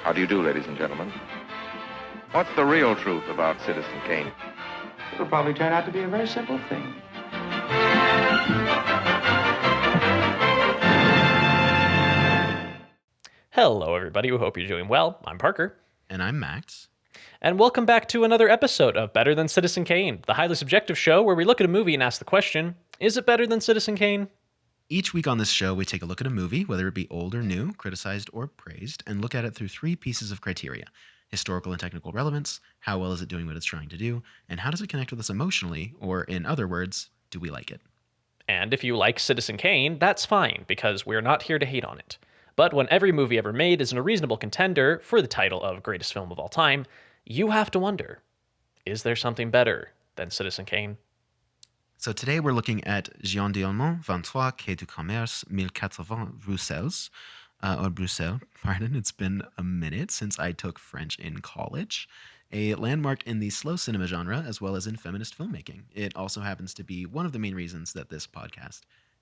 How do you do, ladies and gentlemen? What's the real truth about Citizen Kane? It'll probably turn out to be a very simple thing. Hello, everybody. We hope you're doing well. I'm Parker. And I'm Max. And welcome back to another episode of Better Than Citizen Kane, the highly subjective show where we look at a movie and ask the question, is it better than Citizen Kane? Each week on this show, we take a look at a movie, whether it be old or new, criticized or praised, and look at it through three pieces of criteria: historical and technical relevance, how well is it doing what it's trying to do, and how does it connect with us emotionally, or in other words, do we like it? And if you like Citizen Kane, that's fine, because we're not here to hate on it. But when every movie ever made isn't a reasonable contender for the title of greatest film of all time, you have to wonder, is there something better than Citizen Kane? So today we're looking at Jeanne Dielman, 23, Quai du Commerce, 1080, Bruxelles. Bruxelles, pardon. It's been a minute since I took French in college. A landmark in the slow cinema genre, as well as in feminist filmmaking. It also happens to be one of the main reasons that this podcast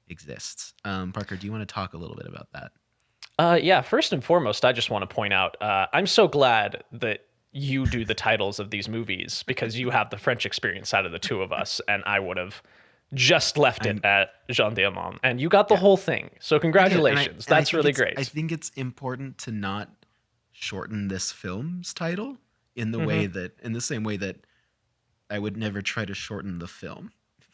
exists. Parker, do you want to talk a little bit about that? Yeah, first and foremost, I just want to point out, I'm so glad that you do the titles of these movies because you have the French experience out of the two of us, and I would have just left it at Jeanne Dielman, and you got the whole thing. So congratulations. That's really great. I think it's important to not shorten this film's title in the way that, in the same way that I would never try to shorten the film.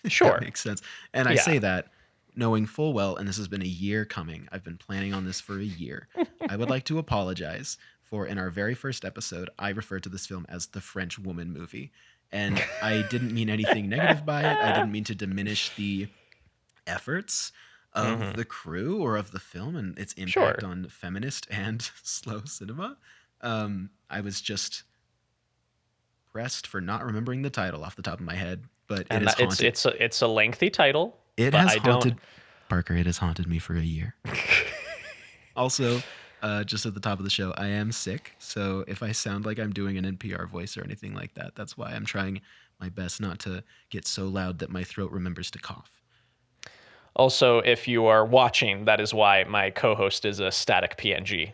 Sure. That makes sense. And I say that knowing full well, and this has been a year coming, I've been planning on this for a year. I would like to apologize for, in our very first episode, I referred to this film as the French Woman movie. And I didn't mean anything negative by it. I didn't mean to diminish the efforts of the crew or of the film and its impact on feminist and slow cinema. I was just pressed for not remembering the title off the top of my head, but it is haunted. It's a lengthy title. It has haunted Parker. It has haunted me for a year. Also, just at the top of the show, I am sick, so if I sound like I'm doing an NPR voice or anything like that, that's why I'm trying my best not to get so loud that my throat remembers to cough. Also, if you are watching, that is why my co-host is a static PNG.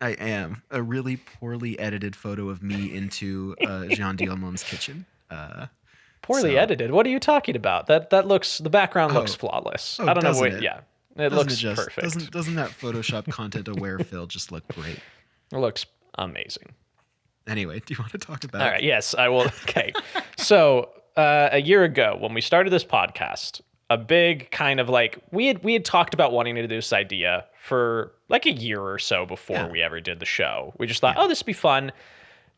I am. A really poorly edited photo of me into Jeanne Dielman's kitchen. Poorly edited? What are you talking about? That looks, the background looks flawless. I don't know what, It looks perfect. Doesn't that Photoshop content-aware Phil just look great? It looks amazing. Anyway, do you want to talk about? All right. Yes, I will. Okay. So a year ago, when we started this podcast, a big kind of like we had talked about wanting to do this idea for like a year or so before we ever did the show. We just thought, oh, this would be fun.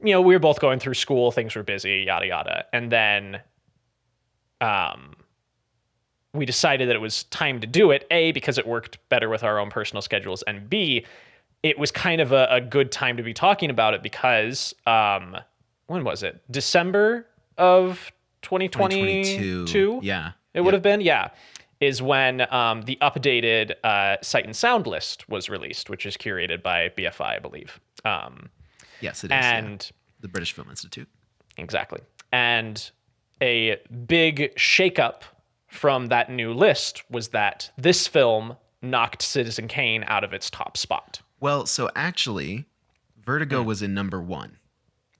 You know, we were both going through school, things were busy, yada yada, and then we decided that it was time to do it, A, because it worked better with our own personal schedules, and B, it was kind of a good time to be talking about it because, when was it? December of 2022? Yeah. It would have been? Yeah. Is when the updated Sight and Sound list was released, which is curated by BFI, I believe. Yes, it is. And the British Film Institute. Exactly. And a big shakeup from that new list was that this film knocked Citizen Kane out of its top spot. Well, so actually, Vertigo was in number 1.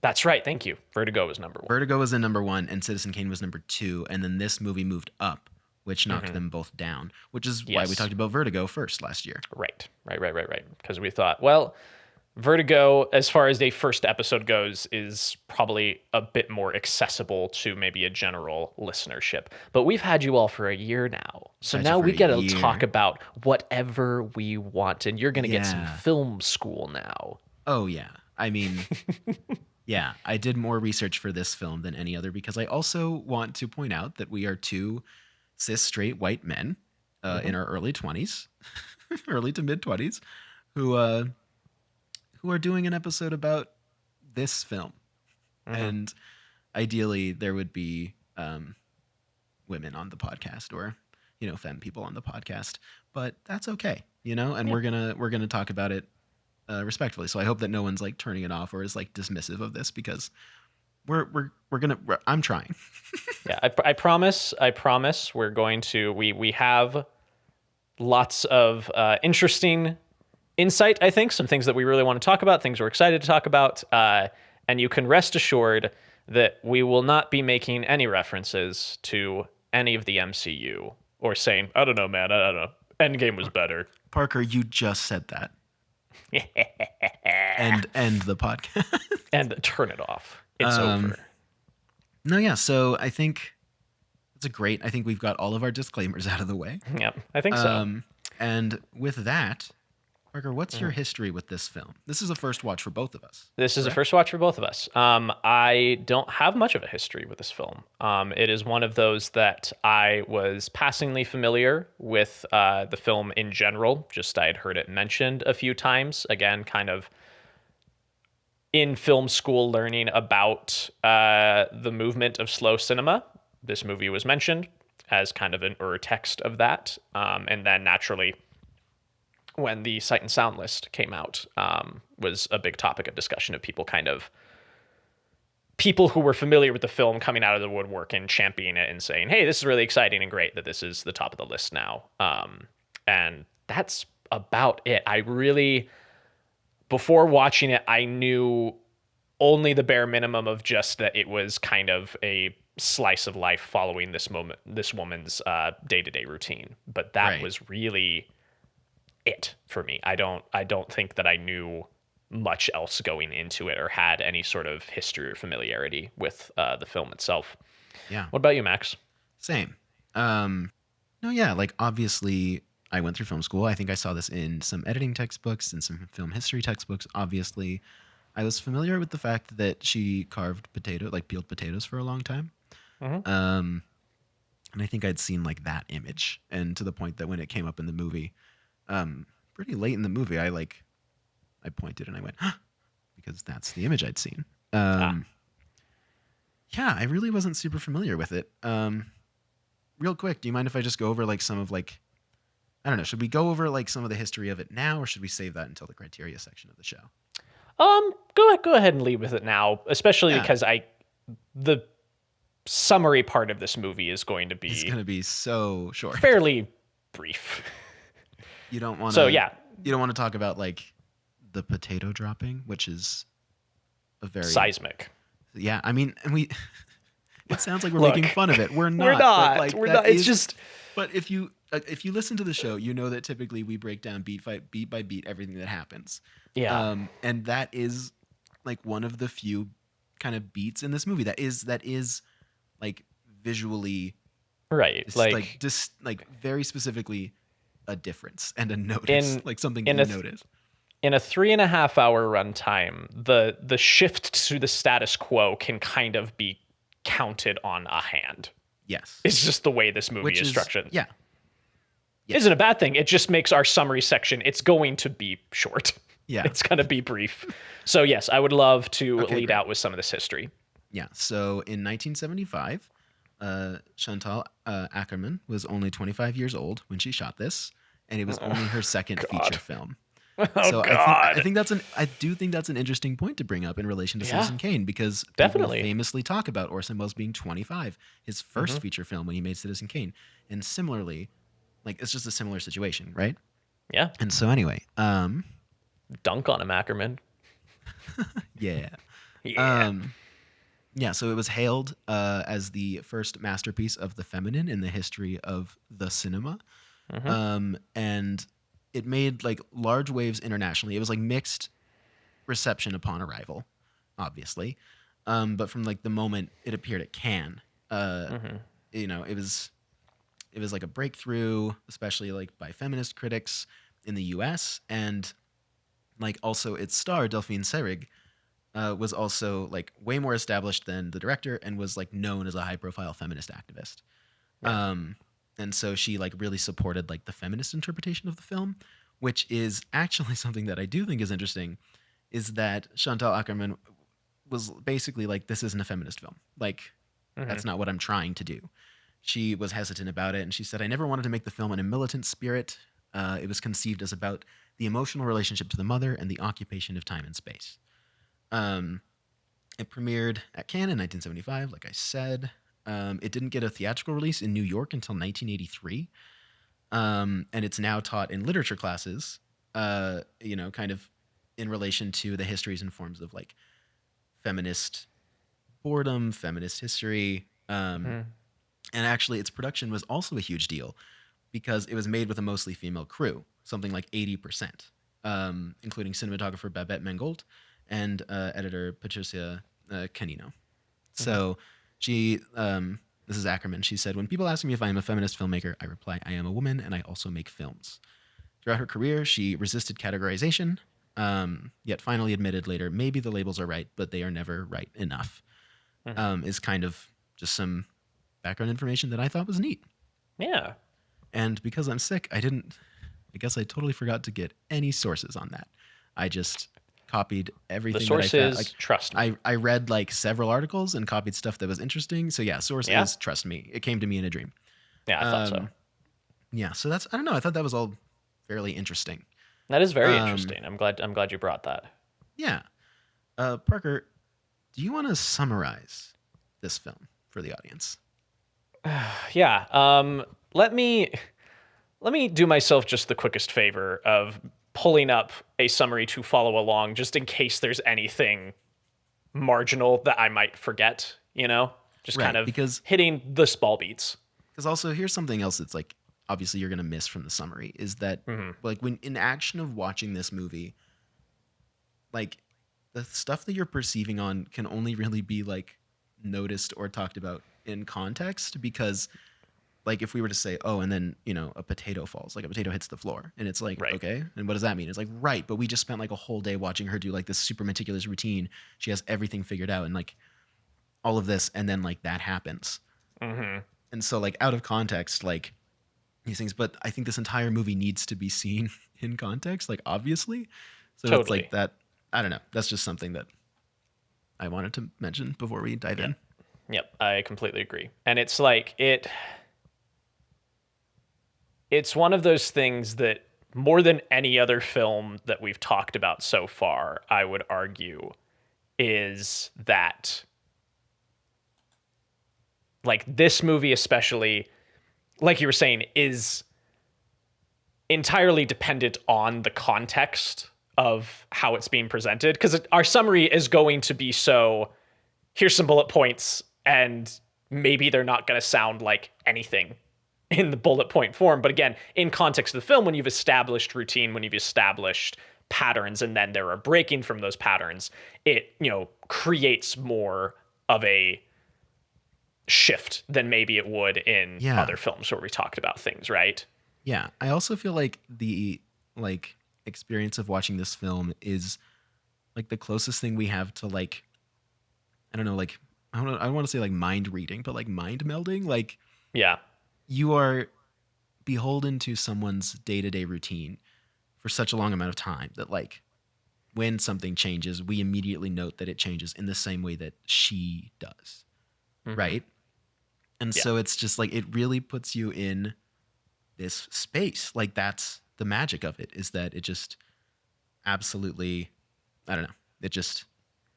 That's right. Thank you. Vertigo was number 1. Vertigo was in number 1, and Citizen Kane was number 2, and then this movie moved up, which knocked them both down, which is why we talked about Vertigo first last year. Right. Because we thought, well, Vertigo, as far as the first episode goes, is probably a bit more accessible to maybe a general listenership. But we've had you all for a year now. So now we get to talk about whatever we want. And you're going to get some film school now. Oh, yeah. I mean, yeah, I did more research for this film than any other because I also want to point out that we are two cis straight white men in our early 20s, early to mid 20s, who are doing an episode about this film. And ideally there would be women on the podcast or, you know, femme people on the podcast, but that's okay, you know, and we're going to talk about it respectfully. So I hope that no one's like turning it off or is like dismissive of this because I'm trying. Yeah. I promise we're going to, we have lots of interesting insight, I think, some things that we really want to talk about, things we're excited to talk about. And you can rest assured that we will not be making any references to any of the MCU or saying, I don't know, man, I don't know. Endgame was better. Parker, you just said that. And end the podcast. And turn it off. It's over. No, yeah. So I think it's I think we've got all of our disclaimers out of the way. Yep, I think so. And with that, Parker, what's your history with this film? This is a first watch for both of us. This is a first watch for both of us. I don't have much of a history with this film. It is one of those that I was passingly familiar with the film in general. Just I had heard it mentioned a few times. Again, kind of in film school learning about the movement of slow cinema. This movie was mentioned as kind of an text of that. And then naturally, when the Sight and Sound list came out, was a big topic of discussion of people who were familiar with the film coming out of the woodwork and championing it and saying, hey, this is really exciting and great that this is the top of the list now. And that's about it. Before watching it, I knew only the bare minimum of just that it was kind of a slice of life following this woman's day-to-day routine. But that was really it for me. I don't think that I knew much else going into it or had any sort of history or familiarity with the film itself. Yeah. What about you, Max? Same. No, yeah, like obviously I went through film school. I think I saw this in some editing textbooks and some film history textbooks. Obviously, I was familiar with the fact that she carved peeled potatoes for a long time. Mm-hmm. And I think I'd seen like that image, and to the point that when it came up in the movie, pretty late in the movie, I pointed and I went, huh, because that's the image I'd seen. Yeah, I really wasn't super familiar with it. Real quick, do you mind if I just go over like some of like, I don't know, should we go over like some of the history of it now, or should we save that until the criteria section of the show? Go ahead and lead with it now, especially because the summary part of this movie is going to be... It's going to be so short. Fairly brief. You don't want to... So, yeah. You don't want to talk about like the potato dropping, which is a very... Seismic. Yeah, I mean, and we... It sounds like we're making fun of it. We're not. We're not. But, like, we're not. It's just... But if you listen to the show, you know that typically we break down beat by beat everything that happens. Yeah. And that is like one of the few kind of beats in this movie that is like visually right. Like very specifically a difference and a notice, like something you notice. In a 3.5 hour runtime, the shift to the status quo can kind of be counted on a hand. Yes. It's just the way this movie is structured. Yeah. Isn't a bad thing. It just makes our summary section, it's going to be short. Yeah. It's going to be brief. So yes, I would love to lead out with some of this history. Yeah. So in 1975, Chantal Akerman was only 25 years old when she shot this, and it was only her second feature film. God. I do think that's an interesting point to bring up in relation to Citizen Kane, because people famously talk about Orson Welles being 25, his first feature film when he made Citizen Kane. And similarly, like it's just a similar situation, right? Yeah. And so anyway, dunk on him, Ackerman. Yeah. Yeah. Yeah, so it was hailed as the first masterpiece of the feminine in the history of the cinema. And it made like large waves internationally. It was like mixed reception upon arrival, obviously. But from like the moment it appeared at Cannes, you know, it was like a breakthrough, especially like by feminist critics in the US. And like also its star, Delphine Seyrig, was also like way more established than the director and was like known as a high profile feminist activist. And so she like really supported like the feminist interpretation of the film, which is actually something that I do think is interesting, is that Chantal Akerman was basically like, this isn't a feminist film. Like, that's not what I'm trying to do. She was hesitant about it, and she said, I never wanted to make the film in a militant spirit. It was conceived as about the emotional relationship to the mother and the occupation of time and space. It premiered at Cannes in 1975, like I said. It didn't get a theatrical release in New York until 1983. And it's now taught in literature classes kind of in relation to the histories and forms of like feminist boredom, feminist history. And actually, its production was also a huge deal because it was made with a mostly female crew, something like 80%, including cinematographer Babette Mangold and editor Patricia Canino. So she, this is Ackerman, she said, "When people ask me if I am a feminist filmmaker, I reply, I am a woman and I also make films." Throughout her career, she resisted categorization, yet finally admitted later, maybe the labels are right, but they are never right enough. Is kind of just some background information that I thought was neat. Yeah. And because I'm sick, I guess I totally forgot to get any sources on that. I just copied everything The sources, that I found. Like, trust me. I read like several articles and copied stuff that was interesting. So yeah, sources, trust me. It came to me in a dream. Yeah, I thought so. Yeah, so that's, I don't know. I thought that was all fairly interesting. That is very interesting. I'm glad you brought that. Yeah. Parker, do you want to summarize this film for the audience? Yeah. Let me do myself just the quickest favor of pulling up a summary to follow along, just in case there's anything marginal that I might forget, just Right, kind of because hitting the small beats. Because also, here's something else that's like, obviously you're going to miss from the summary, is that like when in action of watching this movie, like the stuff that you're perceiving on can only really be like noticed or talked about in context, because like if we were to say, oh, and then, a potato falls, like a potato hits the floor, and it's like, Right. okay, and what does that mean? It's like, right, but we just spent like a whole day watching her do like this super meticulous routine. She has everything figured out and like all of this, and then like that happens. And so like out of context, like these things, but I think this entire movie needs to be seen in context, like obviously. So Totally. it's like that, I don't know. That's just something that I wanted to mention before we dive in. Yep, I completely agree. And it's like it's one of those things that more than any other film that we've talked about so far, I would argue, is that like this movie especially, like you were saying, is entirely dependent on the context of how it's being presented. Because our summary is going to be so, here's some bullet points, and maybe they're not going to sound like anything in the bullet point form. But again, in context of the film, when you've established routine, when you've established patterns, and then there are breaking from those patterns, it, creates more of a shift than maybe it would in other films where we talked about things, right? Yeah. I also feel like the like experience of watching this film is like the closest thing we have to like, I don't know, like I don't want to say like mind reading, but like mind melding. Like, yeah, you are beholden to someone's day-to-day routine for such a long amount of time that like when something changes, we immediately note that it changes in the same way that she does. Right. And so it's just like, it really puts you in this space. Like that's the magic of it, is that it just absolutely, I don't know, it just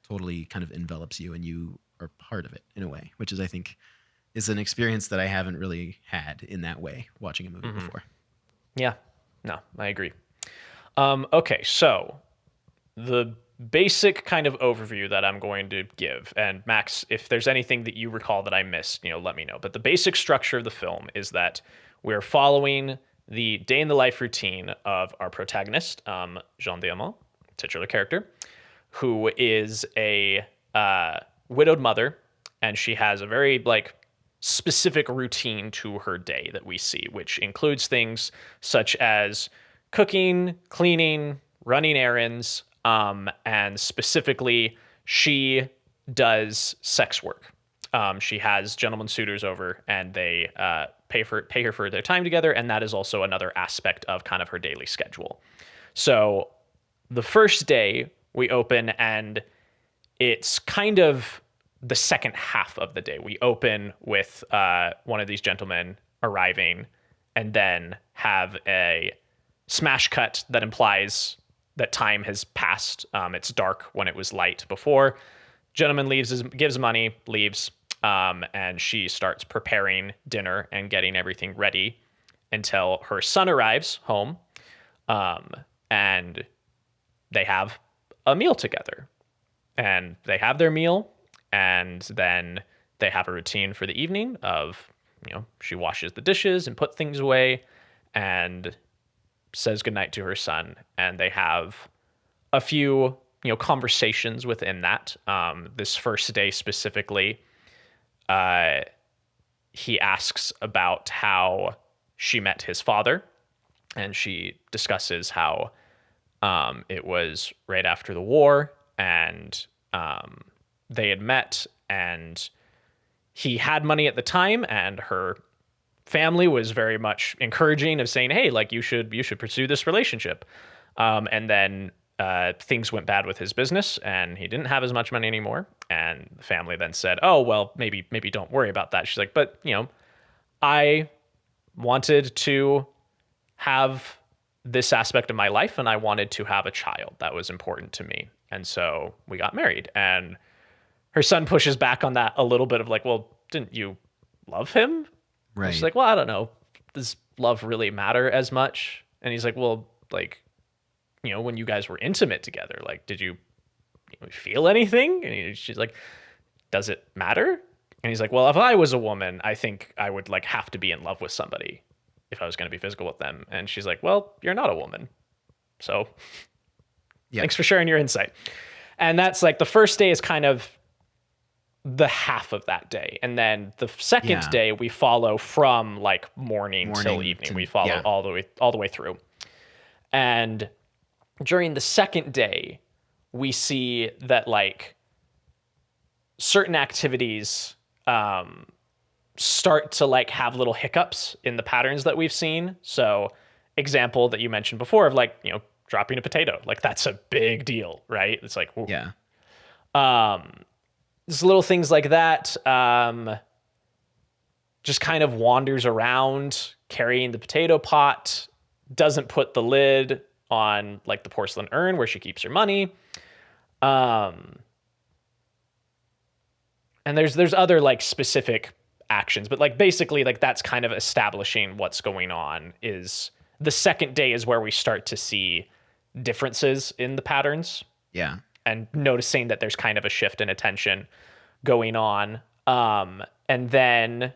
totally kind of envelops you and you are part of it in a way, which is, I think, is an experience that I haven't really had in that way watching a movie before. Yeah, no, I agree. Okay, so the basic kind of overview that I'm going to give, and Max, if there's anything that you recall that I missed, let me know. But the basic structure of the film is that we're following the day in the life routine of our protagonist, Jeanne Dielman, titular character, who is a widowed mother, and she has a very like specific routine to her day that we see, which includes things such as cooking, cleaning, running errands, and specifically, she does sex work. She has gentlemen suitors over, and they pay her for their time together, and that is also another aspect of kind of her daily schedule. So the first day we open, and it's kind of the second half of the day. We open with one of these gentlemen arriving, and then have a smash cut that implies that time has passed. It's dark when it was light before. Gentleman gives money, leaves, and she starts preparing dinner and getting everything ready until her son arrives home. and they have a meal together. And they have their meal, and then they have a routine for the evening of, she washes the dishes and put things away and says goodnight to her son. And they have a few, conversations within that. This first day specifically, he asks about how she met his father, and she discusses how it was right after the war, and they had met, and he had money at the time, and her family was very much encouraging of saying, hey, like you should pursue this relationship. And then things went bad with his business, and he didn't have as much money anymore. And the family then said, oh, well, maybe don't worry about that. She's like, but I wanted to have this aspect of my life, and I wanted to have a child. That was important to me. And so we got married. And her son pushes back on that a little bit of like, well, didn't you love him? Right. She's like, well, I don't know. Does love really matter as much? And he's like, well, like, when you guys were intimate together, like, did you feel anything? And she's like, does it matter? And he's like, well, if I was a woman, I think I would like have to be in love with somebody if I was going to be physical with them. And she's like, well, you're not a woman. So thanks for sharing your insight. And that's like the first day is kind of the half of that day. And then the second day we follow from like morning till evening. We follow all the way through. And during the second day, we see that like certain activities start to like have little hiccups in the patterns that we've seen. So example that you mentioned before of like, dropping a potato, like that's a big deal, right? It's like, whoa. Just little things like that. Just kind of wanders around carrying the potato pot, doesn't put the lid on like the porcelain urn where she keeps her money. And there's other like specific actions, but like basically like that's kind of establishing what's going on. Is the second day is where we start to see differences in the patterns. Yeah. And noticing that there's kind of a shift in attention going on. And then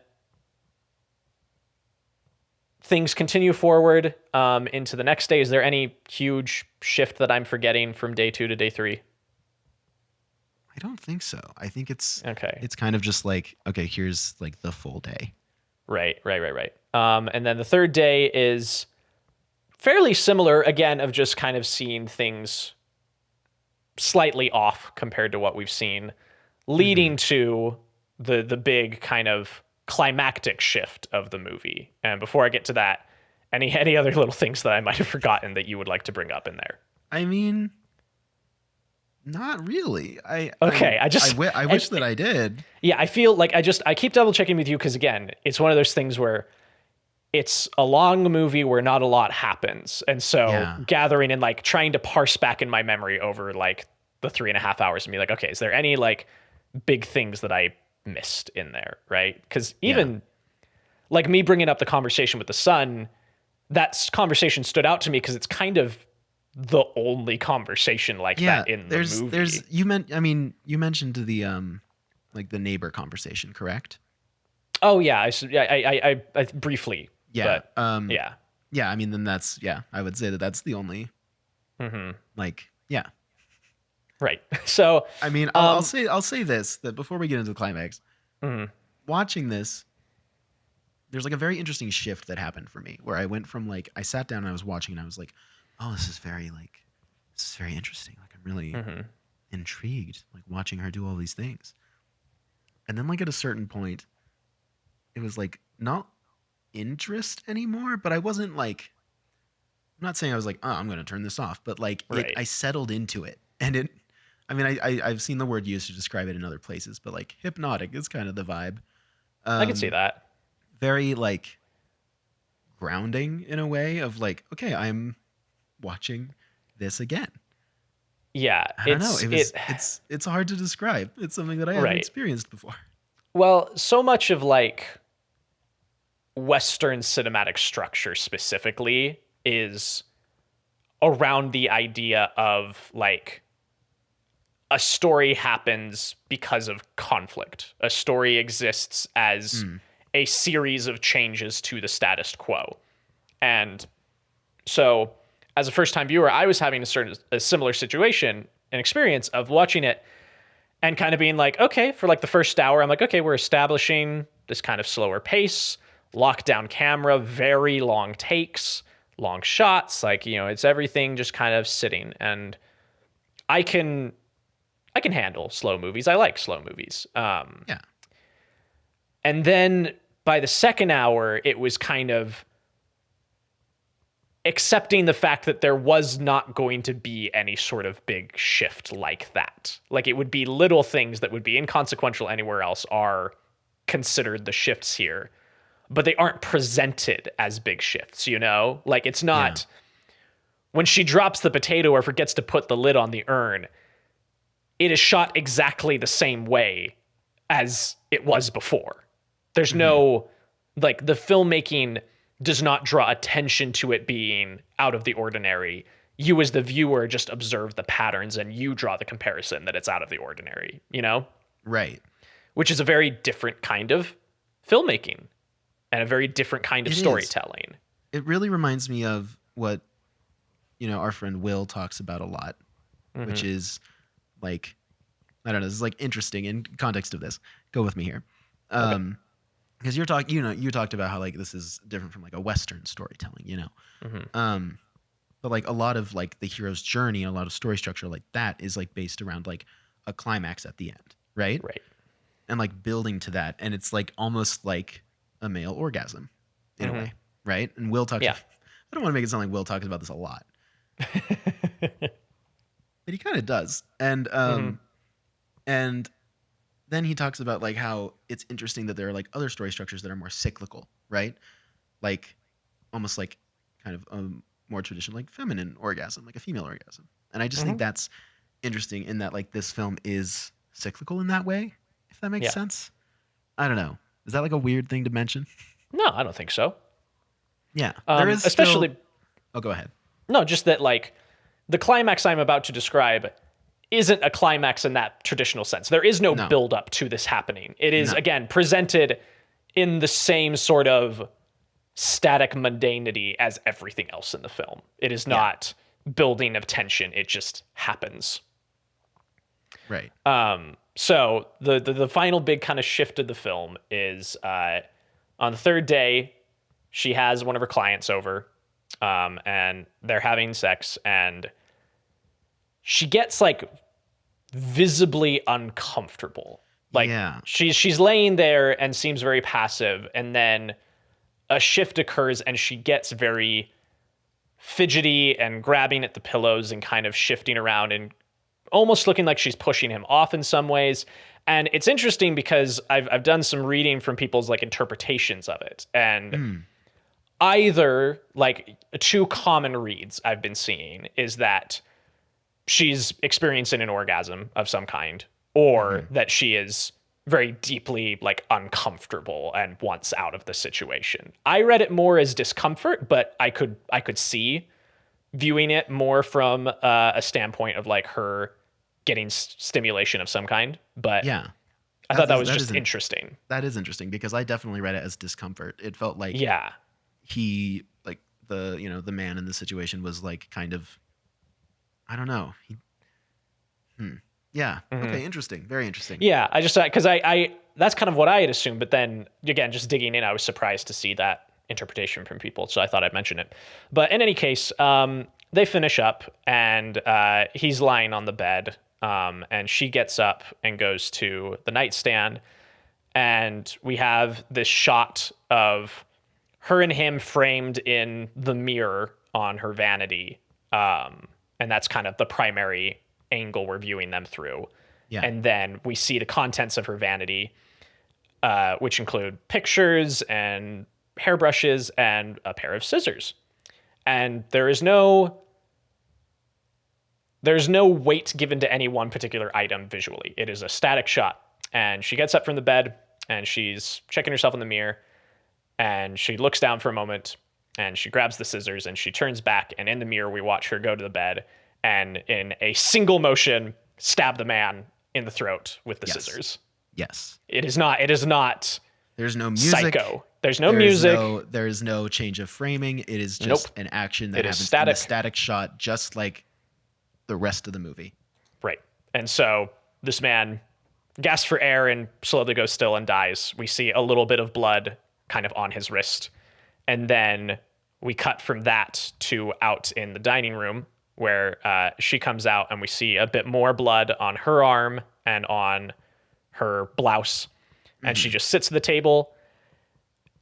things continue forward into the next day. Is there any huge shift that I'm forgetting from day 2 to day 3? I don't think so. I think it's kind of just like, okay, here's like the full day. Right. And then the third day is fairly similar, again, of just kind of seeing things slightly off compared to what we've seen, leading to the big kind of climactic shift of the movie. And before I get to that, any other little things that I might have forgotten that you would like to bring up in there? I mean, not really. I wish that I did. Yeah, I feel like I keep double checking with you because again, it's one of those things where it's a long movie where not a lot happens. And so gathering and like trying to parse back in my memory over like the 3.5 hours and be like, okay, is there any like big things that I missed in there? Right. Because even like me bringing up the conversation with the son, that conversation stood out to me because it's kind of the only conversation like that in the movie. You mentioned the like the neighbor conversation, correct? Oh yeah. I briefly. Yeah. But, I mean, then that's, I would say that's the only, Right. So, I mean, I'll say this, that before we get into the climax, watching this, there's like a very interesting shift that happened for me where I went from like, I sat down and I was watching and I was like, oh, this is very interesting. Like I'm really intrigued, like watching her do all these things. And then like at a certain point, it was like not interest anymore, but I wasn't like, I'm not saying I was like, oh, I'm going to turn this off, but like I settled into it. And I've seen the word used to describe it in other places, but like hypnotic is kind of the vibe. I can see that. Very like grounding in a way of like, okay, I'm watching this again. Yeah. I don't know. It's hard to describe. It's something that I haven't experienced before. Well, so much of like Western cinematic structure specifically is around the idea of like a story happens because of conflict. A story exists as a series of changes to the status quo. And so as a first time viewer, I was having a similar situation, an experience of watching it and kind of being like, okay, for like the first hour, I'm like, okay, we're establishing this kind of slower pace, lockdown camera, very long takes, long shots, like, you know, it's everything just kind of sitting. And I can handle slow movies. I like slow movies. Yeah. And then by the second hour, it was kind of accepting the fact that there was not going to be any sort of big shift like that. Like, it would be little things that would be inconsequential anywhere else are considered the shifts here, but they aren't presented as big shifts, you know? Like, it's not when she drops the potato or forgets to put the lid on the urn, it is shot exactly the same way as it was before. There's no, like, the filmmaking does not draw attention to it being out of the ordinary. You as the viewer just observe the patterns and you draw the comparison that it's out of the ordinary, you know? Right. Which is a very different kind of filmmaking and a very different kind of storytelling. It really reminds me of what, you know, our friend Will talks about a lot, which is like, I don't know, this is like interesting in context of this. Go with me here. Because you're talking, you know, you talked about how like this is different from like a Western storytelling, you know. But like a lot of like the hero's journey, a lot of story structure like that is like based around like a climax at the end, right? Right. And like building to that, and it's like almost like a male orgasm in a way, right? And Will talks. I don't want to make it sound like Will talks about this a lot, but he kind of does. And and then he talks about like how it's interesting that there are like other story structures that are more cyclical, right? Like almost like kind of a more traditional like feminine orgasm, like a female orgasm. And I just think that's interesting in that like this film is cyclical in that way, if that makes sense. I don't know. Is that like a weird thing to mention? No, I don't think so. Yeah. There is especially Oh, go ahead. No, just that like the climax I'm about to describe isn't a climax in that traditional sense. There is no build up to this happening. It is again presented in the same sort of static mundanity as everything else in the film. It is not building of tension. It just happens. Right. So the final big kind of shift of the film is on the third day, she has one of her clients over, and they're having sex, and she gets like visibly uncomfortable. Like she's laying there and seems very passive, and then a shift occurs and she gets very fidgety and grabbing at the pillows and kind of shifting around and almost looking like she's pushing him off in some ways. And it's interesting because I've done some reading from people's like interpretations of it, and either like two common reads I've been seeing is that she's experiencing an orgasm of some kind, or that she is very deeply like uncomfortable and wants out of the situation. I read it more as discomfort, but I could see viewing it more from a standpoint of like her getting stimulation of some kind. But I thought that was just interesting. That is interesting because I definitely read it as discomfort. It felt like he like the man in the situation was like kind of, I don't know. Okay, interesting. Very interesting. Yeah, I just because I that's kind of what I had assumed, but then again, just digging in, I was surprised to see that interpretation from people, so I thought I'd mention it. But in any case, they finish up, and he's lying on the bed, and she gets up and goes to the nightstand, and we have this shot of her and him framed in the mirror on her vanity, and that's kind of the primary angle we're viewing them through. And then we see the contents of her vanity, which include pictures and hairbrushes and a pair of scissors. And there's no weight given to any one particular item visually. It is a static shot. And she gets up from the bed and she's checking herself in the mirror, and she looks down for a moment And she grabs the scissors and she turns back, and in the mirror we watch her go to the bed and in a single motion stab the man in the throat with the scissors. Yes. It is not There's no music. Psycho. There's no music. There's no change of framing. It is just an action that happens in a static shot, just like the rest of the movie. Right. And so this man gasps for air and slowly goes still and dies. We see a little bit of blood kind of on his wrist. And then we cut from that to out in the dining room where she comes out and we see a bit more blood on her arm and on her blouse. And she just sits at the table.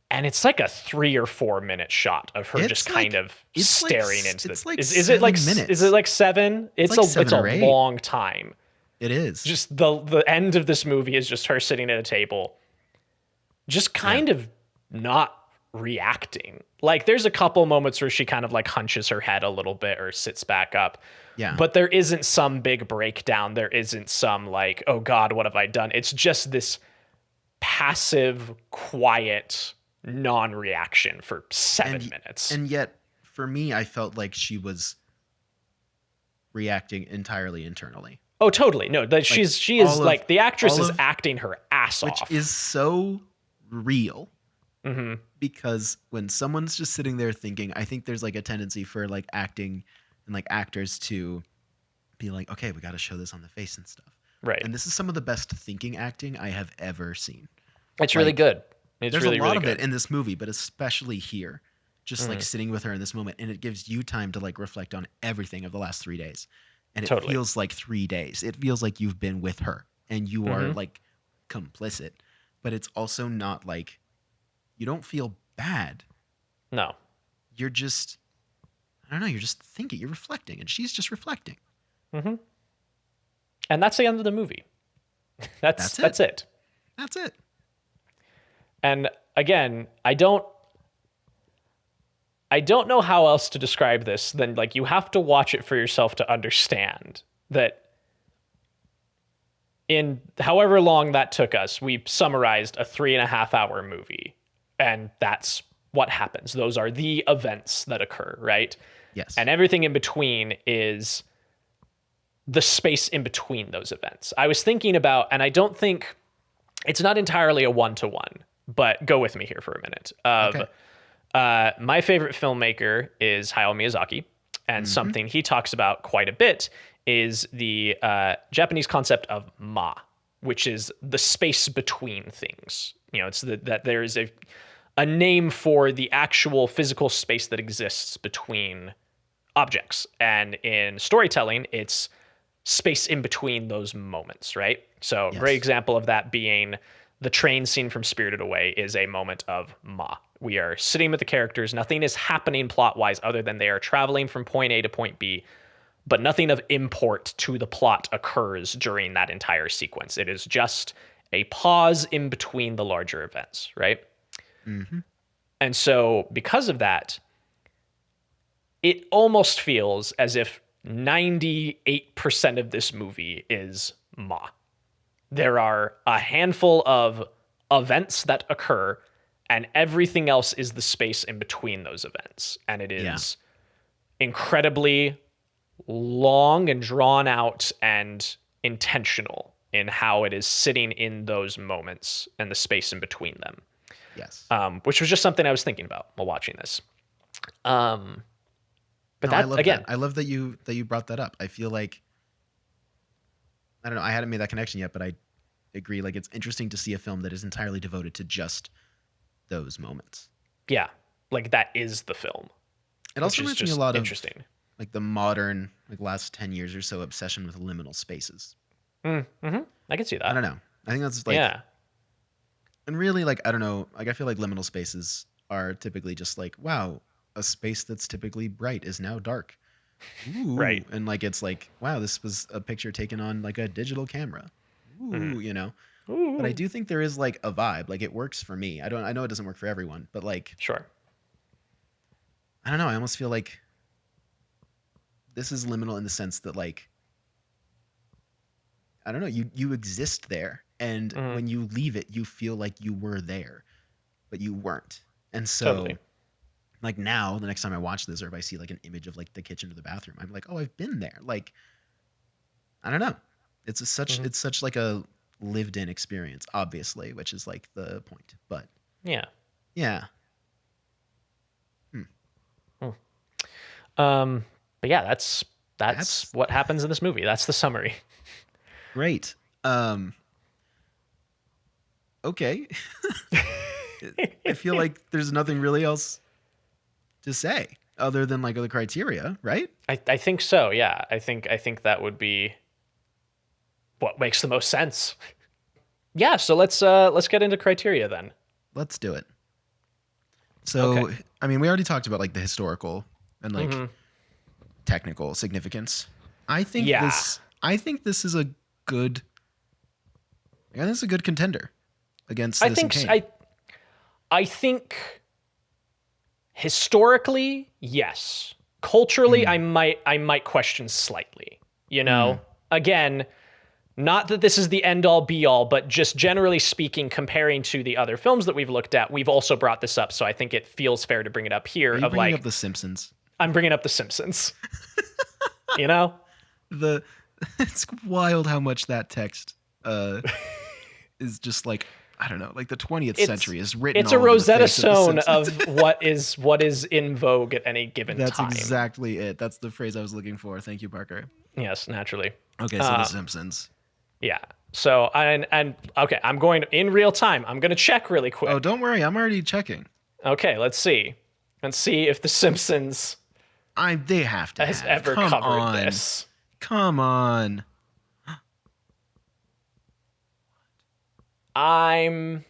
And it's like a 3 or 4 minute shot of her just kind of staring into the. Is it like 7 minutes? Is it like 7? It's a long time. It is. Just the end of this movie is just her sitting at a table, just kind of not reacting. Like there's a couple moments where she kind of like hunches her head a little bit or sits back up. Yeah. But there isn't some big breakdown. There isn't some like, oh God, what have I done? It's just this passive, quiet non-reaction for 7 minutes. And yet, for me, I felt like she was reacting entirely internally. Oh, totally. No, that she is like the actress is acting her ass off. Which is so real. Mm-hmm. Because when someone's just sitting there thinking, I think there's like a tendency for like acting and like actors to be like, okay, we got to show this on the face and stuff. Right. And this is some of the best thinking acting I have ever seen. It's really good. There's a lot of it in this movie, but especially here, just like sitting with her in this moment, and it gives you time to like reflect on everything of the last 3 days, and it feels like 3 days. It feels like you've been with her and you are like complicit, but it's also not like you don't feel bad. No, you're just, I don't know. You're just thinking. You're reflecting, and she's just reflecting. Mm-hmm. And that's the end of the movie. That's it. That's it. And again, I don't know how else to describe this than like you have to watch it for yourself to understand that in however long that took us, we summarized a 3.5 hour movie. And that's what happens. Those are the events that occur, right? Yes. And everything in between is the space in between those events. I was thinking about, and I don't think it's not entirely a one-to-one, but go with me here for a minute. My favorite filmmaker is Hayao Miyazaki, and something he talks about quite a bit is the Japanese concept of ma, which is the space between things. You know, it's that there is a name for the actual physical space that exists between objects, and in storytelling, it's space in between those moments, right? So, a great example of that being the train scene from Spirited Away is a moment of ma. We are sitting with the characters. Nothing is happening plot-wise other than they are traveling from point A to point B, but nothing of import to the plot occurs during that entire sequence. It is just a pause in between the larger events, right? Mm-hmm. And so because of that, it almost feels as if 98% of this movie is ma. There are a handful of events that occur, and everything else is the space in between those events. And it is incredibly long and drawn out and intentional in how it is sitting in those moments and the space in between them. Yes. Which was just something I was thinking about while watching this. But I love that you brought that up. I feel like, I don't know, I hadn't made that connection yet, but I agree. Like, it's interesting to see a film that is entirely devoted to just those moments. Yeah. Like, that is the film. It also reminds me a lot of interesting. Like the modern, like last 10 years or so obsession with liminal spaces. Mm-hmm. I can see that. I don't know. I think that's like, and really, like, I don't know, like I feel like liminal spaces are typically just like, wow, a space that's typically bright is now dark. Ooh. Right. And like, it's like, wow, this was a picture taken on like a digital camera. Ooh, you know. Ooh. But I do think there is like a vibe. Like, it works for me. I know it doesn't work for everyone, but like, sure. I don't know. I almost feel like this is liminal in the sense that, like, I don't know, you exist there, and when you leave it, you feel like you were there, but you weren't. And so Like now, the next time I watch this, or if I see like an image of like the kitchen or the bathroom, I'm like, oh, I've been there. Like, I don't know. It's such like a lived in experience, obviously, which is like the point. But Yeah. yeah. But yeah, that's what happens in this movie. That's the summary. Great. Okay. I feel like there's nothing really else to say other than like the criteria, right? I think so. Yeah. I think that would be what makes the most sense. Yeah. So let's get into criteria then. Let's do it. So, Okay. I mean, we already talked about like the historical and like technical significance. I think this is a good contender against Citizen Kane. I think historically, yes. Culturally, I might question slightly. You know, again, not that this is the end all be all, but just generally speaking, comparing to the other films that we've looked at, we've also brought this up. So I think it feels fair to bring it up here. Are you bringing up The Simpsons? I'm bringing up The Simpsons. You know, it's wild how much that text is just like, I don't know, like the 20th century is written. It's a Rosetta Stone of what is in vogue at any given time. That's exactly it. That's the phrase I was looking for. Thank you, Parker. Yes, naturally. Okay, so The Simpsons. Yeah. So and okay, I'm going in real time. I'm going to check really quick. Oh, don't worry, I'm already checking. Okay, let's see. Let's see if The Simpsons They have to has have. ever Come covered on. this. Come on. I'm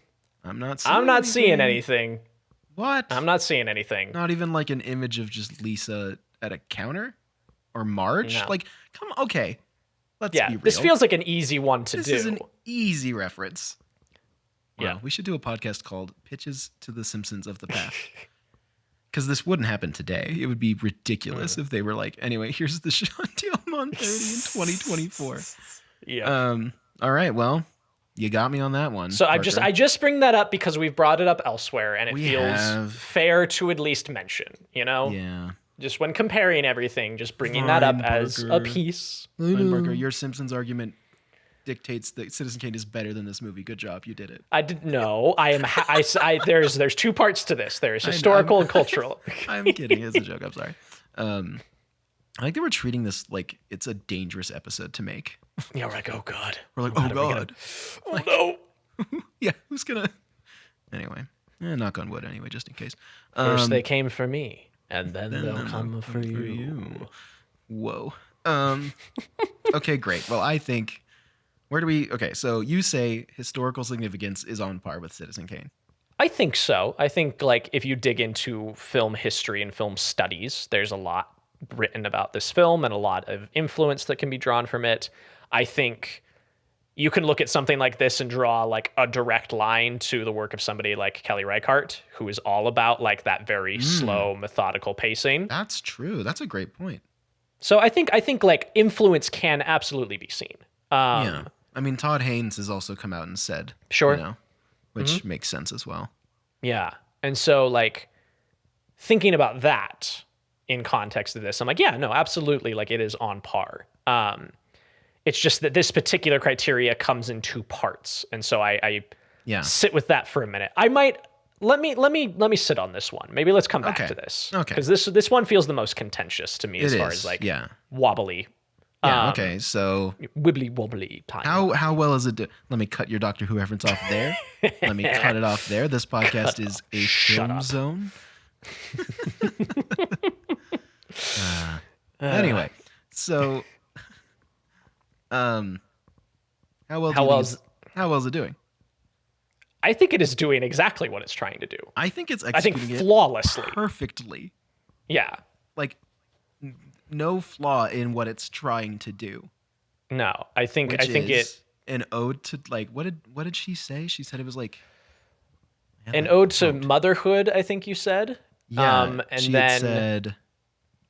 not seeing anything. What? I'm not seeing anything. Not even like an image of just Lisa at a counter or Marge? No. Like, come on. Okay. Let's be real. This feels like an easy one to do. This is an easy reference. Yeah. Wow, we should do a podcast called Pitches to the Simpsons of the Past. Because this wouldn't happen today. It would be ridiculous if they were like, anyway, here's the Jeanne Dielman 30 in 2024. Yeah. All right, well, you got me on that one. So Parker. I just bring that up because we've brought it up elsewhere and it We feels have. fair to at least mention, you know? Yeah. Just when comparing everything, just bringing that up as a piece. Fine, Parker, your Simpsons argument dictates that Citizen Kane is better than this movie. Good job, you did it. I didn't know. I am. There's two parts to this. There's historical and cultural. I'm kidding. It's a joke. I'm sorry. I think they were treating this like it's a dangerous episode to make. Yeah, we're like, oh god. We're like, oh god. Oh no. Yeah, who's gonna? Anyway, knock on wood. Anyway, just in case. First they came for me, and then they'll come for you. Whoa. Okay, great. Well, I think. Where do we? Okay, so you say historical significance is on par with Citizen Kane. I think so. I think like if you dig into film history and film studies, there's a lot written about this film and a lot of influence that can be drawn from it. I think you can look at something like this and draw like a direct line to the work of somebody like Kelly Reichardt, who is all about like that very slow, methodical pacing. That's true. That's a great point. So I think like influence can absolutely be seen. Yeah. I mean, Todd Haynes has also come out and said, Sure. you know, which makes sense as well. Yeah. And so like thinking about that in context of this, I'm like, yeah, no, absolutely. Like it is on par. It's just that this particular criteria comes in two parts. And so I sit with that for a minute. I might, let me sit on this one. Maybe let's come back to this. Okay. Because this one feels the most contentious to me as far as like wobbly. Yeah. Okay. So wibbly wobbly time. How well is it? Let me cut your Doctor Who reference off there. Let me cut it off there. This podcast is a film zone. Anyway, so how well is it doing? I think it is doing exactly what it's trying to do. I think it's executing it flawlessly, perfectly. Yeah. Like no flaw in what it's trying to do. No, I think it an ode to like what did she say? She said it was like an ode to motherhood, I think you said. Yeah, and she then had said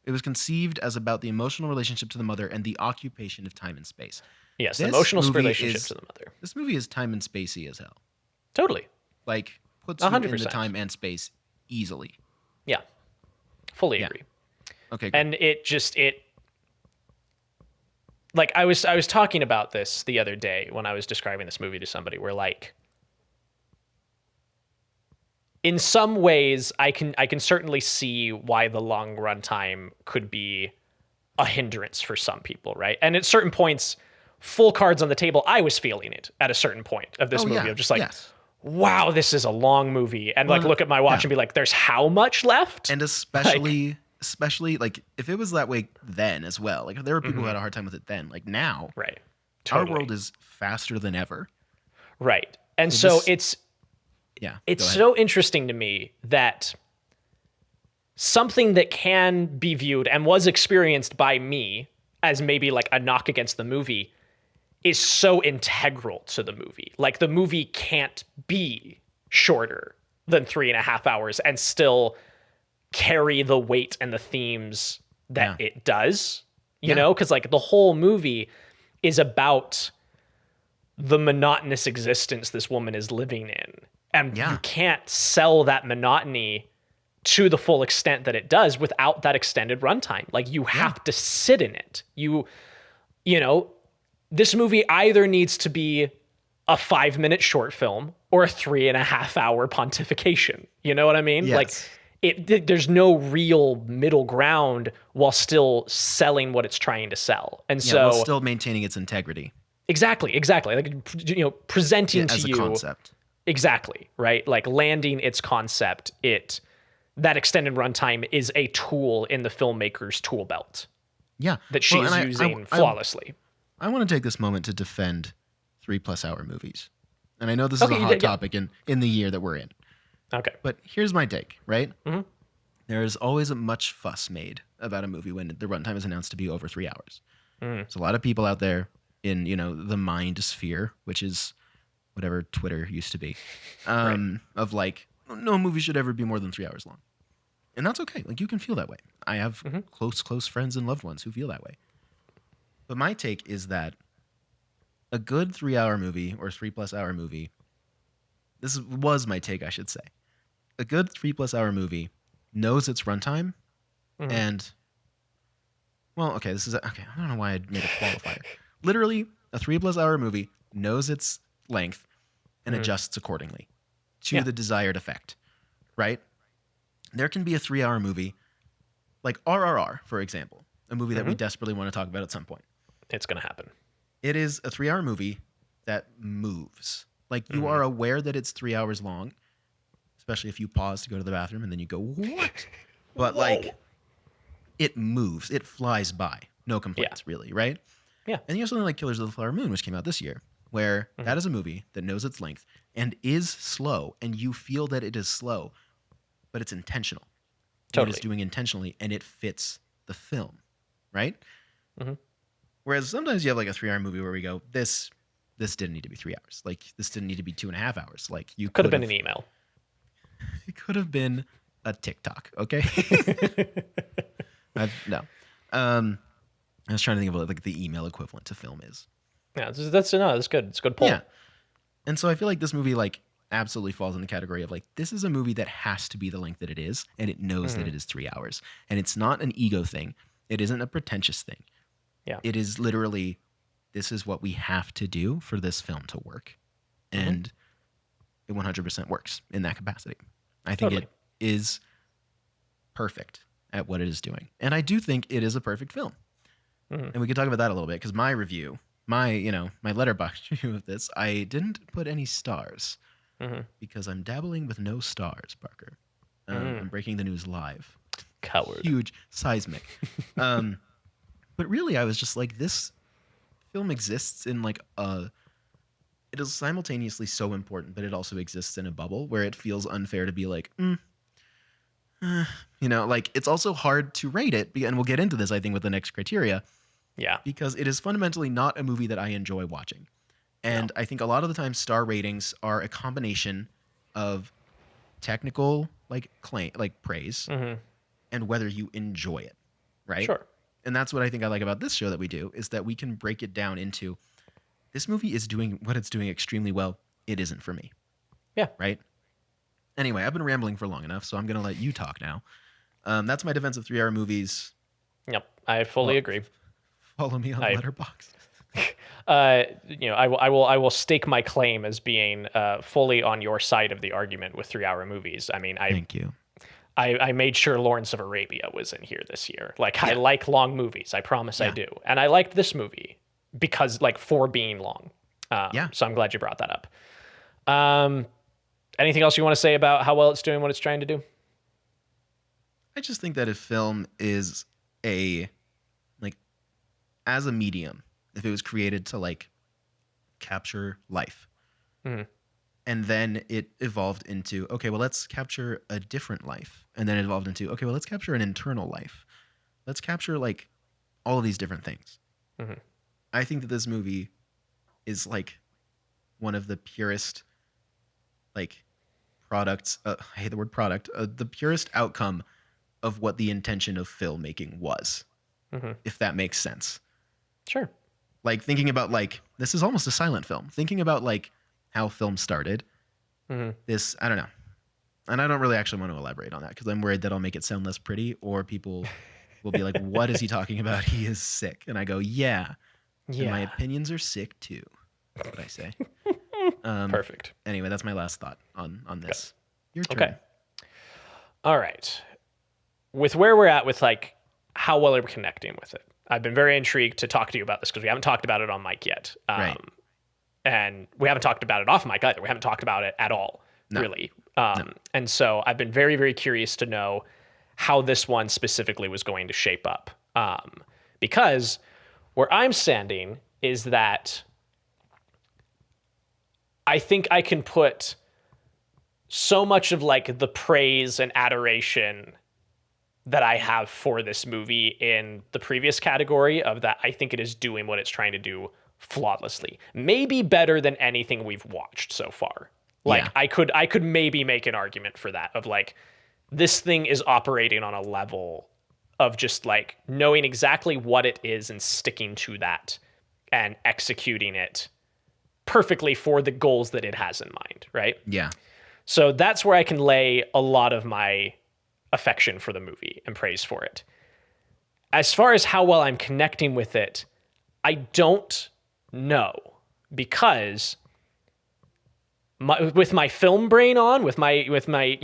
it was conceived as about the emotional relationship to the mother and the occupation of time and space. Yes, the emotional relationship to the mother. This movie is time and spacey as hell. Totally. Like puts you 100%. in the time and space easily. Yeah. Fully Yeah. agree. Okay. Good. And like I was talking about this the other day when I was describing this movie to somebody, where like in some ways I can certainly see why the long runtime could be a hindrance for some people, right? And at certain points, full cards on the table, I was feeling it at a certain point of this movie. Yeah. Of just like, yes. wow, this is a long movie. And Well, like look at my watch yeah. and be like, there's how much left? And especially like if it was that way then as well. Like there were people who had a hard time with it then. Like now, Right. our Totally. world is faster than ever. Right. And So so this- Yeah. it's go ahead. so interesting to me that something that can be viewed and was experienced by me as maybe like a knock against the movie is so integral to the movie. Like the movie can't be shorter than 3.5 hours and still carry the weight and the themes that it does, you know? Because like the whole movie is about the monotonous existence this woman is living in. And you can't sell that monotony to the full extent that it does without that extended runtime. Like you have to sit in it. You know, this movie either needs to be a 5-minute short film or a 3.5 hour pontification. You know what I mean? Yes. Like there's no real middle ground while still selling what it's trying to sell. And Yeah, so while still maintaining its integrity. Exactly. Like, you know, presenting as to a you concept. Exactly, right? Like landing its concept, that extended runtime is a tool in the filmmaker's tool belt Yeah. that she's and using flawlessly. I want to take this moment to defend 3+ hour movies. And I know this is Okay, a hot topic in the year that we're in. Okay. But here's my take, right? Mhm. There is always much fuss made about a movie when the runtime is announced to be over 3 hours. There's a lot of people out there in, you know, the mind sphere, which is whatever Twitter used to be, of like, no movie should ever be more than 3 hours long. And that's okay. Like, you can feel that way. I have close friends and loved ones who feel that way. But my take is that a good 3 hour movie or 3+ hour movie, this was my take, I should say. A good 3+ hour movie knows its runtime and, well, okay, I don't know why I made a qualifier. Literally, a 3+ hour movie knows its length and adjusts accordingly to the desired effect, right? There can be a 3 hour movie, like RRR, for example, a movie that we desperately want to talk about at some point. It's going to happen. It is a 3 hour movie that moves. Like, you are aware that it's 3 hours long, especially if you pause to go to the bathroom and then you go, what? But, like, it moves. It flies by. No complaints, really, right? Yeah. And you have something like Killers of the Flower Moon, which came out this year, where that is a movie that knows its length and is slow, and you feel that it is slow, but it's intentional. Totally. It is doing intentionally, and it fits the film, right? Whereas sometimes you have like a 3 hour movie where we go, this didn't need to be 3 hours. Like, this didn't need to be 2.5 hours. Like, you Could have been an email. It could have been a TikTok, okay? No. I was trying to think of what like the email equivalent to film is. Yeah, that's good. It's a good pull. Yeah. And so I feel like this movie like absolutely falls in the category of like, this is a movie that has to be the length that it is, and it knows that it is 3 hours. And it's not an ego thing. It isn't a pretentious thing. Yeah. It is literally, this is what we have to do for this film to work. And it 100% works in that capacity. I think it is perfect at what it is doing. And I do think it is a perfect film. And we could talk about that a little bit, because my review, my letterboxd review of this, I didn't put any stars because I'm dabbling with no stars, Parker. I'm breaking the news live. Coward. Huge, seismic. But really, I was just like, this film exists in like it is simultaneously so important, but it also exists in a bubble where it feels unfair to be like, like it's also hard to rate it, and we'll get into this, I think, with the next criteria. Yeah. Because it is fundamentally not a movie that I enjoy watching. And I think a lot of the time star ratings are a combination of technical praise and whether you enjoy it, right? Sure. And that's what I think I like about this show that we do, is that we can break it down into, this movie is doing what it's doing extremely well. It isn't for me. Yeah. Right? Anyway, I've been rambling for long enough, so I'm going to let you talk now. That's my defense of 3-hour movies. Yep, I fully agree. Follow me on Letterboxd. I will stake my claim as being fully on your side of the argument with 3-hour movies. I mean, Thank you. I made sure Lawrence of Arabia was in here this year. Like, I like long movies. I promise I do. And I liked this movie because, like, for being long. So I'm glad you brought that up. Anything else you want to say about how well it's doing what it's trying to do? I just think that if film is as a medium, if it was created to, like, capture life, and then it evolved into, okay, well, let's capture a different life. And then it evolved into, okay, well, let's capture an internal life. Let's capture, like, all of these different things. I think that this movie is, like, one of the purest, like, products. I hate the word product. The purest outcome of what the intention of filmmaking was, if that makes sense. Sure. Like, thinking about, like, this is almost a silent film. Thinking about, like, how film started. This, I don't know. And I don't really actually want to elaborate on that because I'm worried that I'll make it sound less pretty, or people will be like, what is he talking about? He is sick. And I go, yeah. And my opinions are sick too. That's what I say. Perfect. Anyway, that's my last thought on this. Your turn. Okay. All right. With where we're at with, like, how well are we connecting with it? I've been very intrigued to talk to you about this because we haven't talked about it on mic yet. Right. And we haven't talked about it off mic either. We haven't talked about it at all, really. And so I've been very, very curious to know how this one specifically was going to shape up. Because where I'm standing is that I think I can put so much of, like, the praise and adoration that I have for this movie in the previous category of that I think it is doing what it's trying to do flawlessly. Maybe better than anything we've watched so far. Like, I could maybe make an argument for that of, like, this thing is operating on a level of just, like, knowing exactly what it is and sticking to that and executing it perfectly for the goals that it has in mind, right? Yeah. So that's where I can lay a lot of my affection for the movie and praise for it. As far as how well I'm connecting with it, I don't know, because with my film brain on, with my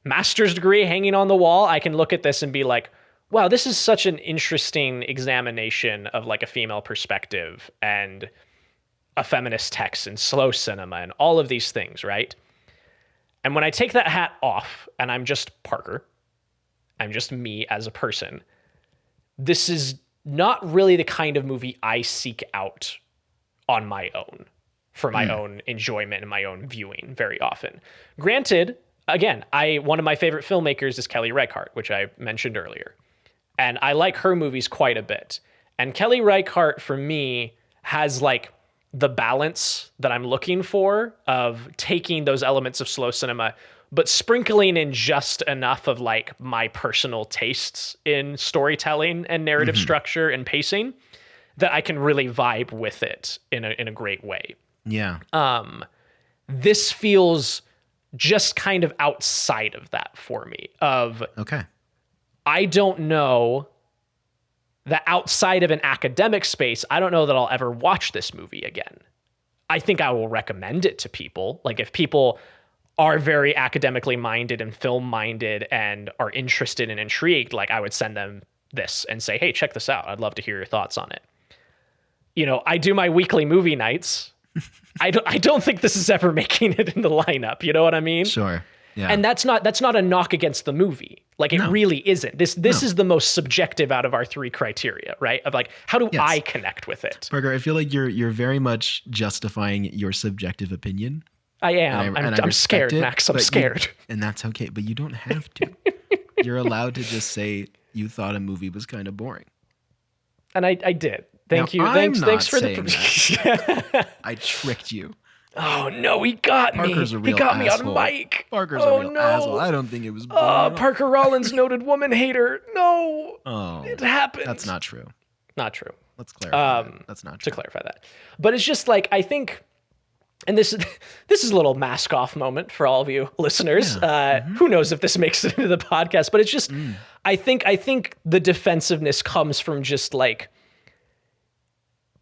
master's degree hanging on the wall, I can look at this and be like, wow, this is such an interesting examination of, like, a female perspective and a feminist text and slow cinema and all of these things, right? And when I take that hat off and I'm just Parker, I'm just me as a person, this is not really the kind of movie I seek out on my own for my own enjoyment and my own viewing very often. Granted, again, one of my favorite filmmakers is Kelly Reichardt, which I mentioned earlier. And I like her movies quite a bit. And Kelly Reichardt, for me, has, like, the balance that I'm looking for of taking those elements of slow cinema, but sprinkling in just enough of, like, my personal tastes in storytelling and narrative structure and pacing that I can really vibe with it in a great way. Yeah. This feels just kind of outside of that for me. Okay. I don't know that outside of an academic space, I don't know that I'll ever watch this movie again. I think I will recommend it to people. Like, if people are very academically minded and film minded and are interested and intrigued, like, I would send them this and say, hey, check this out. I'd love to hear your thoughts on it. I do my weekly movie nights. I don't think this is ever making it in the lineup. You know what I mean? Sure. Yeah. And that's not a knock against the movie. Like, it really isn't. This is the most subjective out of our three criteria, right? Of, like, how do I connect with it? Parker, I feel like you're very much justifying your subjective opinion. I am. I'm scared, Max. I'm scared. And that's okay, but you don't have to. You're allowed to just say you thought a movie was kind of boring. And I did. Thank you. Thanks for the I tricked you. Oh no, he got Parker's me. A real He got asshole. me on mic. Parker's a real asshole. I don't think it was boring. Parker Rawlins, noted woman hater. No. Oh, it happened. That's not true. Not true. Let's clarify. That's not true. To clarify that. But it's just like, I think and this is a little mask off moment for all of you listeners. Who knows if this makes it into the podcast, but it's just, I think the defensiveness comes from just like,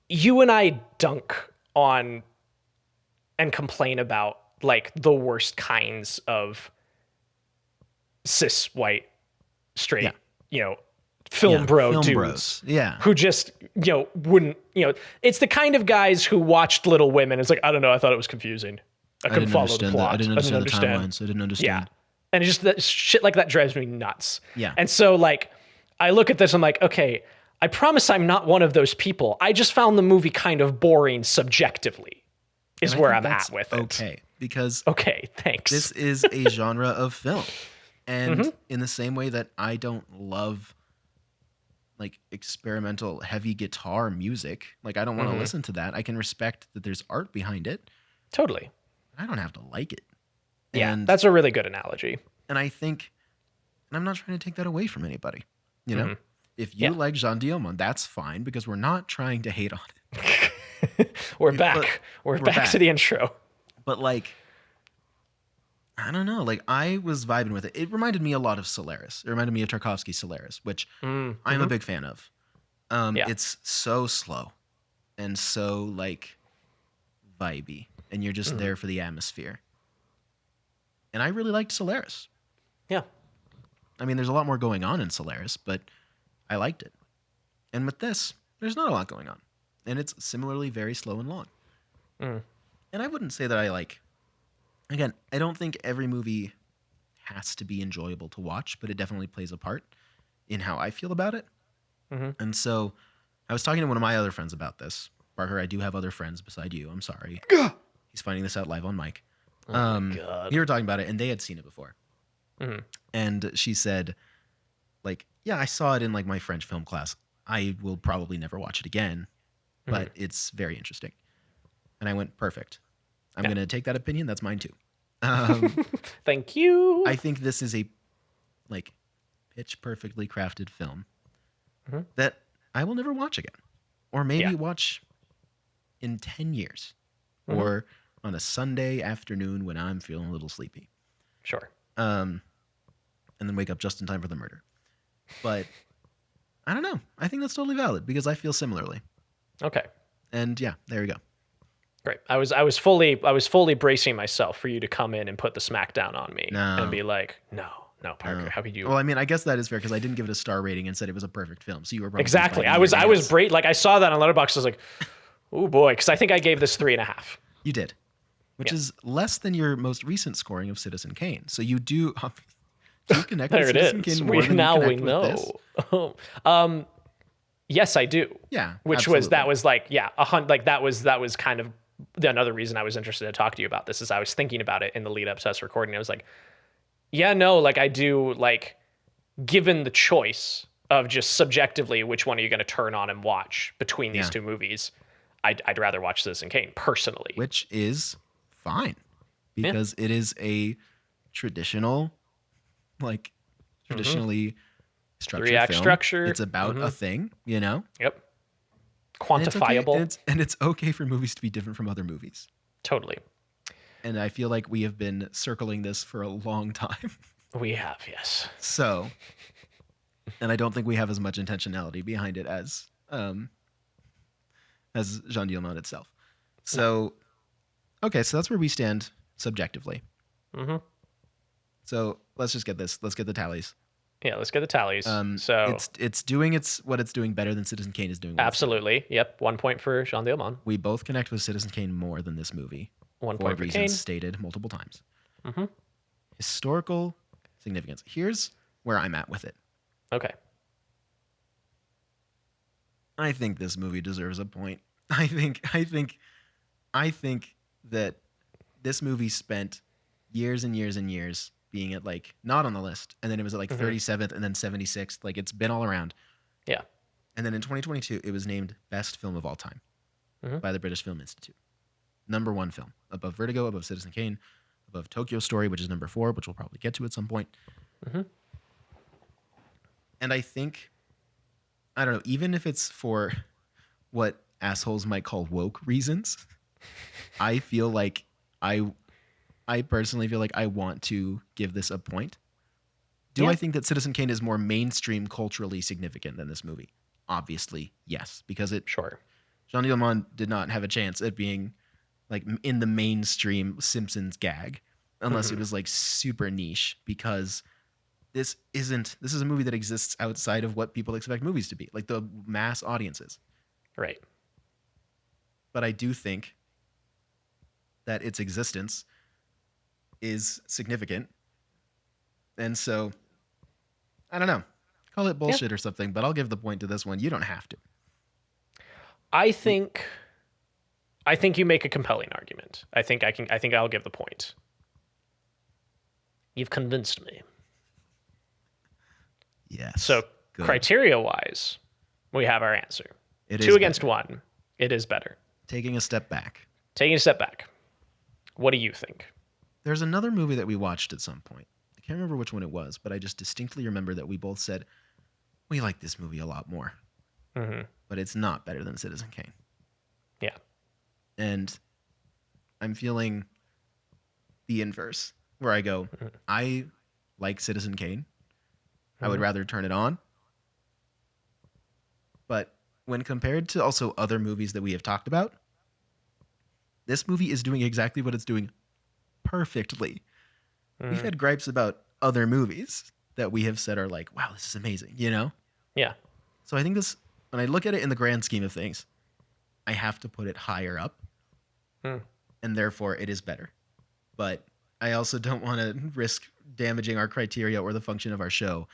you and I dunk on and complain about like the worst kinds of cis white straight, film bro dudes bros. Yeah. who just, wouldn't, it's the kind of guys who watched Little Women. It's like, I don't know. I thought it was confusing. I couldn't follow the plot. I didn't understand the timelines. I didn't understand. Yeah. And it's just that shit like that drives me nuts. Yeah. And so like, I look at this, I'm like, okay, I promise I'm not one of those people. I just found the movie kind of boring subjectively is where I'm at with it. Okay. Because thanks. this is a genre of film. And in the same way that I don't love like experimental heavy guitar music, like I don't want to listen to that. I can respect that there's art behind it. Totally. I don't have to like it. Yeah, and, that's a really good analogy. And I think, and I'm not trying to take that away from anybody. You know, if you like Jeanne Dielman, that's fine because we're not trying to hate on it. We're back. We're back to the intro. But like, I don't know. Like I was vibing with it. It reminded me a lot of Solaris. It reminded me of Tarkovsky's Solaris, which I'm a big fan of. It's so slow and so like vibey, and you're just there for the atmosphere. And I really liked Solaris. Yeah. I mean, there's a lot more going on in Solaris, but I liked it. And with this, there's not a lot going on. And it's similarly very slow and long. And I wouldn't say that I like... Again, I don't think every movie has to be enjoyable to watch, but it definitely plays a part in how I feel about it. And so I was talking to one of my other friends about this. Parker, I do have other friends beside you. I'm sorry. He's finding this out live on mic. Oh my God. We were talking about it, and they had seen it before. And she said, like, yeah, I saw it in like my French film class. I will probably never watch it again, but it's very interesting. And I went, perfect. I'm going to take that opinion. That's mine too. Thank you. I think this is a like pitch perfectly crafted film that I will never watch again, or maybe watch in 10 years or on a Sunday afternoon when I'm feeling a little sleepy. Sure. And then wake up just in time for the murder. But I don't know. I think that's totally valid because I feel similarly. Okay. And yeah, there you go. Great. I was fully bracing myself for you to come in and put the smack down on me and be like, no, Parker, how could you? Well, I mean, I guess that is fair because I didn't give it a star rating and said it was a perfect film. So you were probably exactly. I was like I saw that on Letterboxd. I was like, oh boy, because I think I gave this 3.5. You did, which is less than your most recent scoring of Citizen Kane. So you do connect with Citizen Kane more than you connect with this. Yes, I do. Yeah, which absolutely. that was kind of another reason I was interested to talk to you about this. Is I was thinking about it in the lead up to us recording. I was like, yeah, no, like I do, like given the choice of just subjectively which one are you going to turn on and watch between these two movies, I'd rather watch Citizen Kane personally, which is fine because it is a traditionally structured 3-act film. structure. It's about a thing, you know? Yep. Quantifiable. And it's okay for movies to be different from other movies. Totally. And I feel like we have been circling this for a long time. We have, yes. So, and I don't think we have as much intentionality behind it as Jeanne Dielman itself. So, okay, so that's where we stand subjectively. So let's just get this. Let's get the tallies. Yeah, let's get the tallies. So it's doing what it's doing better than Citizen Kane is doing. Absolutely. Yep. 1 point for Jeanne Dielman. We both connect with Citizen Kane more than this movie. 1 for point for reasons Kane. stated multiple times. Historical significance. Here's where I'm at with it. Okay. I think this movie deserves a point. I think that this movie spent years and years and years being at like not on the list, and then it was at like 37th and then 76th. Like it's been all around. Yeah. And then in 2022, it was named Best Film of All Time by the British Film Institute. #1 film, above Vertigo, above Citizen Kane, above Tokyo Story, which is #4, which we'll probably get to at some point. And I think, I don't know, even if it's for what assholes might call woke reasons, I feel like I personally feel like I want to give this a point. Do I think that Citizen Kane is more mainstream culturally significant than this movie? Obviously, yes, because Sure. Jeanne Dielman did not have a chance at being like in the mainstream Simpsons gag unless it was like super niche, because this is a movie that exists outside of what people expect movies to be, like the mass audiences. Right. But I do think that its existence is significant. And so, I don't know. Call it bullshit or something, but I'll give the point to this one. You don't have to. I think you make a compelling argument. I think I'll give the point. You've convinced me. Yes. So good. criteria-wise, we have our answer. It 2 is against better. 1. It is better. Taking a step back. Taking a step back. What do you think? There's another movie that we watched at some point. I can't remember which one it was, but I just distinctly remember that we both said, we like this movie a lot more. Mm-hmm. But it's not better than Citizen Kane. Yeah. And I'm feeling the inverse, where I go, I like Citizen Kane. I would rather turn it on. But when compared to also other movies that we have talked about, this movie is doing exactly what it's doing perfectly. We've had gripes about other movies that we have said are like, wow, this is amazing, you know? Yeah. So I think this, when I look at it in the grand scheme of things, I have to put it higher up. And therefore it is better. But I also don't want to risk damaging our criteria or the function of our show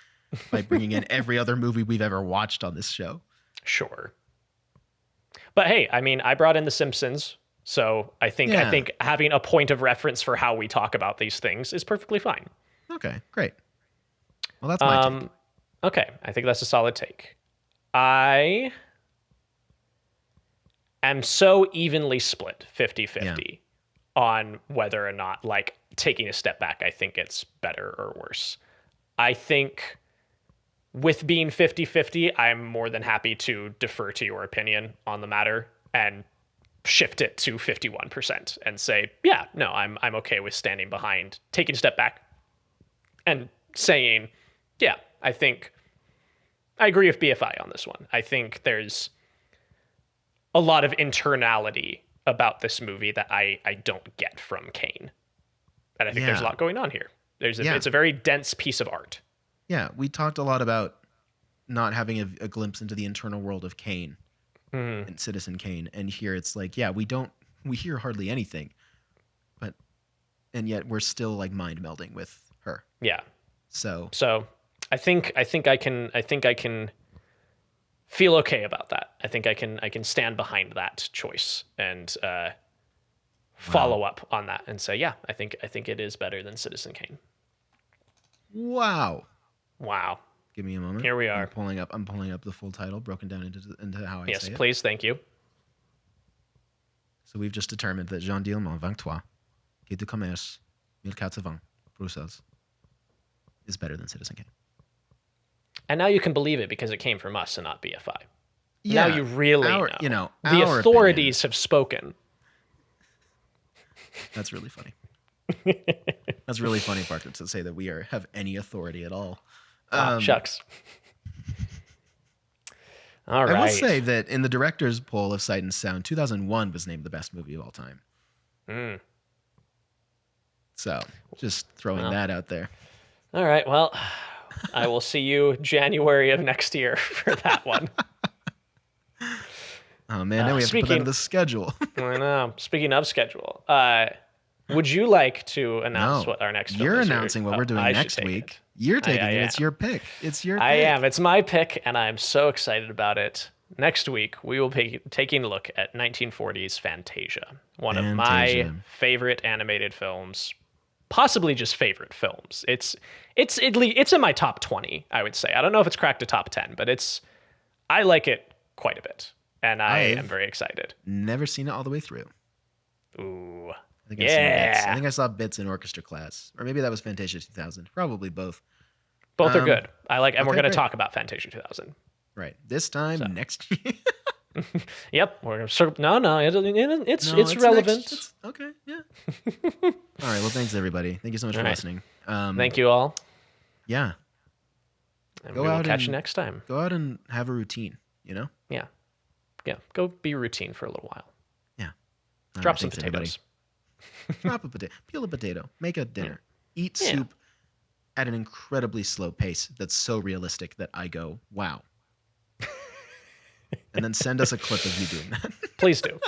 by bringing in every other movie we've ever watched on this show. Sure. But hey, I mean, I brought in The Simpsons, so I think having a point of reference for how we talk about these things is perfectly fine. Okay, great. Well, that's my take. Okay, I think that's a solid take. I am so evenly split 50-50 on whether or not, like, taking a step back, I think it's better or worse. I think with being 50-50, I'm more than happy to defer to your opinion on the matter and shift it to 51% and say, yeah, no, I'm okay with standing behind, taking a step back and saying, yeah, I think I agree with BFI on this one. I think there's a lot of internality about this movie that I don't get from Kane. And I think there's a lot going on here. It's a very dense piece of art. Yeah, we talked a lot about not having a glimpse into the internal world of Kane and Citizen Kane. And here it's like, yeah, we hear hardly anything, and yet we're still like mind melding with her. Yeah. So I think I can feel okay about that. I think I can stand behind that choice and follow up on that and say, yeah, I think it is better than Citizen Kane. Wow. Give me a moment. Here we are. I'm pulling up the full title broken down into how I say it. Yes, please, thank you. So we've just determined that Jeanne Dielman, 23, Quai du Commerce, 1420, Bruxelles, is better than Citizen Kane. And now you can believe it because it came from us and not BFI. Yeah, now you really know. The our authorities opinion. have spoken. That's really funny. That's really funny, Parker, to say that we have any authority at all. Shucks. All right. I will say that in the director's poll of Sight and Sound, 2001 was named the best movie of all time. So, just throwing that out there. All right. Well, I will see you January of next year for that one. Oh, man. Now we have to put that in the schedule. I know. Speaking of schedule, would you like to announce what our next film is? You're announcing what we're doing next week. You're taking it. It's your pick. It's your pick. I am. It's my pick, and I'm so excited about it. Next week, we will be taking a look at 1940's Fantasia, one of my favorite animated films, possibly just favorite films. It's in my top 20, I would say. I don't know if it's cracked a top 10, but I like it quite a bit, and I am very excited. Never seen it all the way through. Ooh. I think I saw bits in orchestra class, or maybe that was Fantasia 2000. Probably both. Both are good. I like, and we're going to talk about Fantasia 2000. Right. This time next year. Yep. We're no, it's No, it's relevant. Okay, yeah. All right, well, thanks, everybody. Thank you so much for listening. Thank you all. Yeah. And Go we will out catch you and- next time. Go out and have a routine, Yeah. Go be routine for a little while. Yeah. All Drop right, some thanks, everybody. potatoes. Drop a potato. Peel a potato. Make a dinner. Eat Yeah. soup at an incredibly slow pace that's so realistic that I go, wow. And then send us a clip of you doing that. Please do.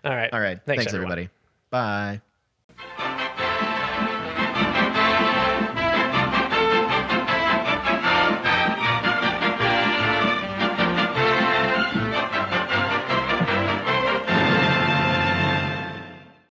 All right. All right. Thanks everyone. everybody. Bye.